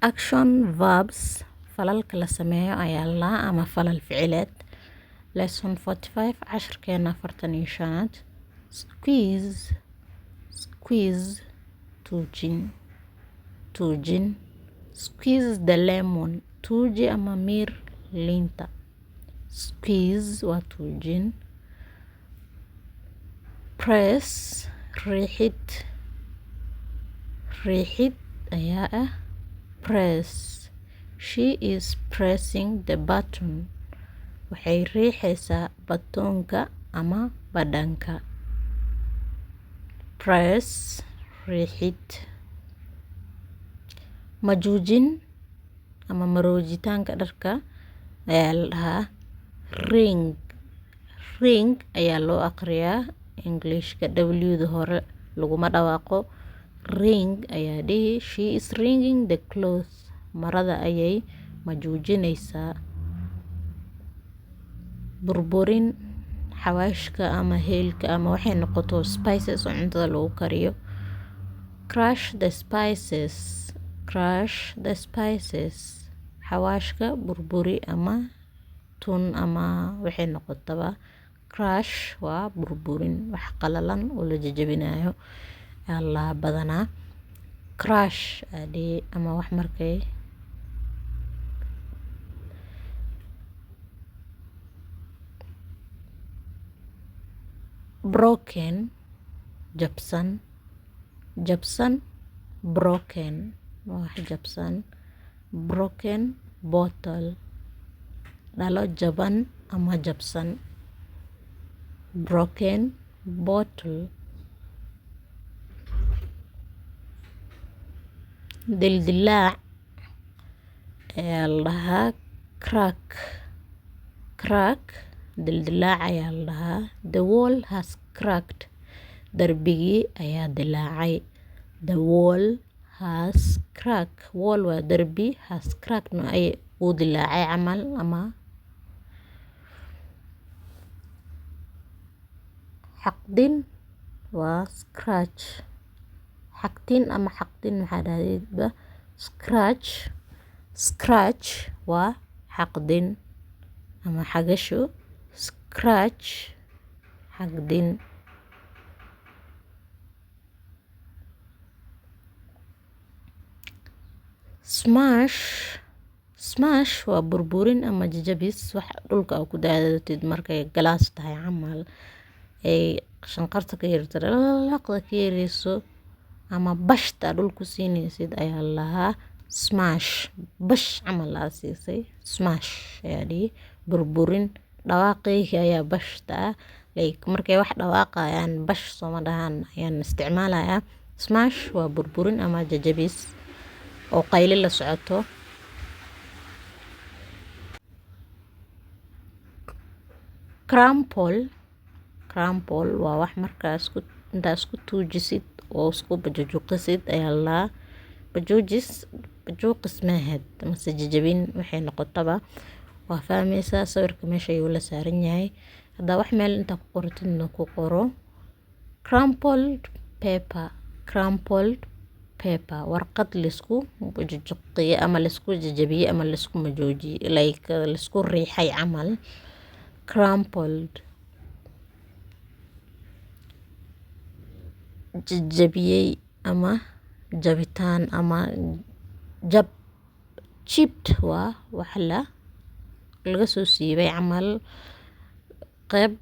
action verbs falalka la sameeyo ayaa la ama falal ficileed. lesson 45 casharkeena 45aad. squeeze tuujin. Squeeze the lemon, tuuji ama miir liinta. Squeeze waa tuujin. Press riixid ayaa ah press. She is pressing the button. Waxay riixaysaa batoonka ama badhanka. Press riixid. Majuujin ama maroojitaanka dharka ayaa la dhahaa ring ayaa loo aqriyaa Englishka. W-da hore laguma dhawaaqo. Ring ayaa dhihi. She is ringing the clothes. Marada ayay majuujinaysaa. Burburin xawaashka ama heelka ama waxay noqoto spices oo cuntada lagu kariyo. Crush the spices. Xawaashka burburi ama tun ama waxay noqotaba. Crush waa burburin wax qalalan oo la jajabinayo Allah badanaa. Crush adi ama wax markay broken jabsan. Broken wax jabsan. Broken bottle dhalo jaban ama jabsan. Broken bottle. Dildilaac ayaa la dhahaa crack. Dildilaac ayaa la dhahaa. The wall has cracked. Darbigii ayaa dilaacay. The wall has cracked. Wall waa darbi. Has cracked no ay uu dilaacay camal ama xaqdin waa scratch. Xaqtin ama xaqdin maxaa dhahdeedba scratch waa xaqdin ama xagasho. Scratch xaqdin. Smash waa burburin ama jajabis wax dhulka ku daadatid markay galaas tahay camal ay shanqarta ka yarto laqda ka yareyso ama bashta dhulku siinaysid ayaa lahaa smash. Bash camal la siisay smash ayaa dhihi. Burburin dhawaaqayga ayaa bashta like markay wax dhawaaqayaan bash sooma dhahaan ayaan isticmaalayaa. Smash waa burburin ama jajabis oo qayli la socoto. Crumple waa wax markaas intaas ku tuujisid oo isku bajuuqisid ayaa la bajuuqis maahed mase jajabin waxay noqotaba waa fahmaysaa. Sawirka meesha ayuu la saaran yahay. Hadda wax meel inta ku qortidna ku qoro crumpled paper warqad lisku bajuuqiye ama lisku jajabiye ama lisku majooji like lisku riixay camal. Crumpled jajabiyey ama jabitaan ama chipped waa wax laga soo siibay camal qayb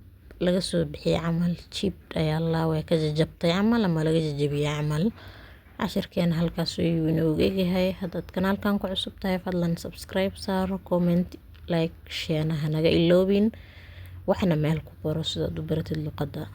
laga soo bixiyay camal. Chipped ayaa la way ka jajabtay camal ama laga jajabiyay camal. Casharkeena halkaas ayuu inooga yahay. Haddaad kanaalkan ku cusub tahay fadlan subscribe saaro, comment, like, share hanaga iloobin waxna meel ku qoro sidaad u baratid luqadda.